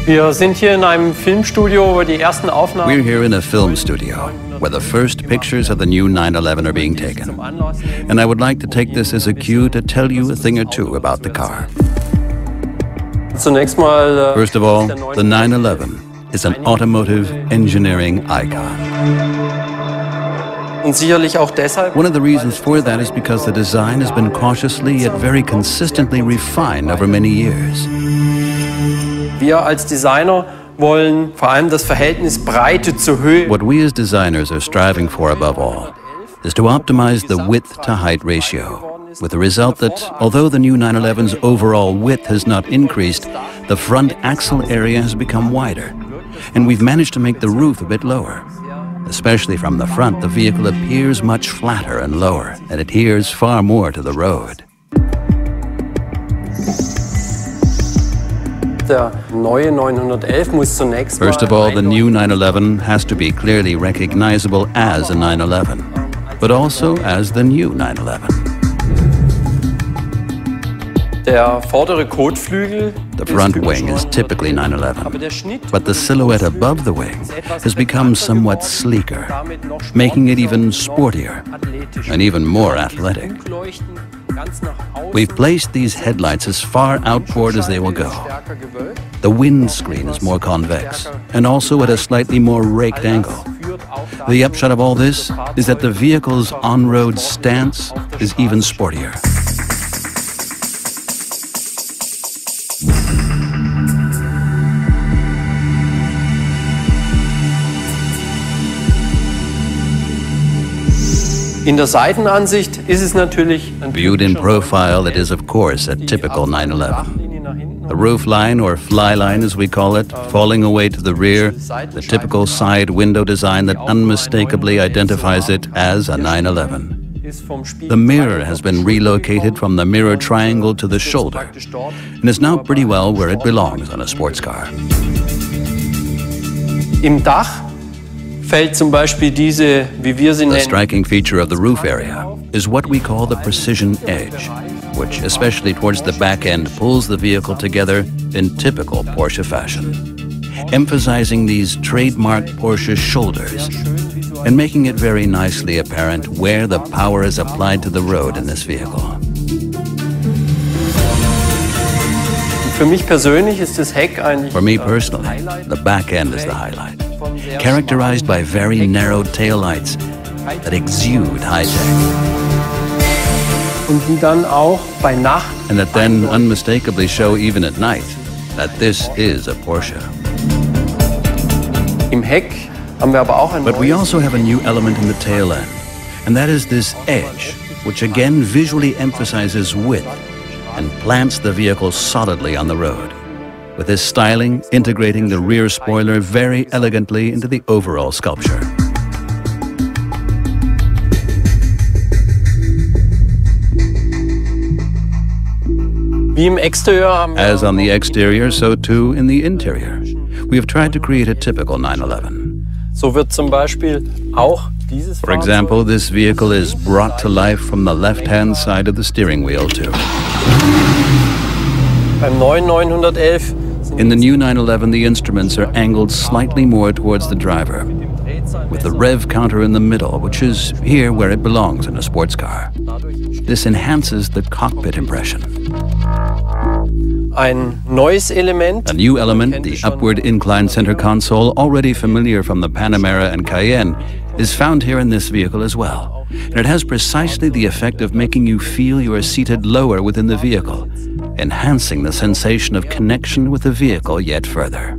Wir sind hier in einem Filmstudio, wo die ersten Aufnahmen. We're here in a film studio where the first pictures of the new 911 are being taken. And I would like to take this as a cue to tell you a thing or two about the car. Zunächst mal, First of all, the 911 is an automotive engineering icon. Und sicherlich auch deshalb. One of the reasons for that is because the design has been cautiously yet very consistently refined over many years. Wir als Designer wollen vor allem das Verhältnis Breite zu Höhe. What we as designers are striving for above all is to optimize the width-to-height ratio, with the result that, although the new 911's overall width has not increased, the front axle area has become wider, and we've managed to make the roof a bit lower. Especially from the front, the vehicle appears much flatter and lower, and adheres far more to the road. Der neue 911 muss zunächst First of all, the new 911 has to be clearly recognizable as a 911, but also as the new 911. Der vordere Kotflügel. The front wing is typically 911, but the silhouette above the wing has become somewhat sleeker, making it even sportier and even more athletic. We've placed these headlights as far outboard as they will go. The windscreen is more convex and also at a slightly more raked angle. The upshot of all this is that the vehicle's on-road stance is even sportier. In der Seitenansicht ist es natürlich viewed in profile, it is of course a typical 911. The roof line, or fly line as we call it, falling away to the rear, the typical side window design that unmistakably identifies it as a 911. The mirror has been relocated from the mirror triangle to the shoulder and is now pretty well where it belongs on a sports car. Im Dach fällt zum Beispiel diese, wie wir sie The nennen. striking feature of the roof area is what we call the precision edge, which, especially towards the back end, pulls the vehicle together in typical Porsche fashion, emphasizing these trademark Porsche shoulders and making it very nicely apparent where the power is applied to the road in this vehicle. Für mich persönlich ist das Heck eigentlich. For me personally, the back end is the highlight, characterized by very narrow taillights that exude high-tech. Und die dann auch bei Nacht. And that then unmistakably show even at night that this is a Porsche. Im Heck haben wir aber auch ein But we also have a new element in the tail end, and that is this edge, which again visually emphasizes width and plants the vehicle solidly on the road, with this styling integrating the rear spoiler very elegantly into the overall sculpture. Wie im Exterieur haben wir. As on the exterior, so too in the interior. We have tried to create a typical 911. So wird zum Beispiel auch dieses For example, this vehicle is brought to life from the left-hand side of the steering wheel too. Beim neuen 911. In the new 911, the instruments are angled slightly more towards the driver, with the rev counter in the middle, which is here where it belongs in a sports car. This enhances the cockpit impression. Ein neues Element. A new element, the upward inclined center console, already familiar from the Panamera and Cayenne, is found here in this vehicle as well. And it has precisely the effect of making you feel you are seated lower within the vehicle, enhancing the sensation of connection with the vehicle yet further.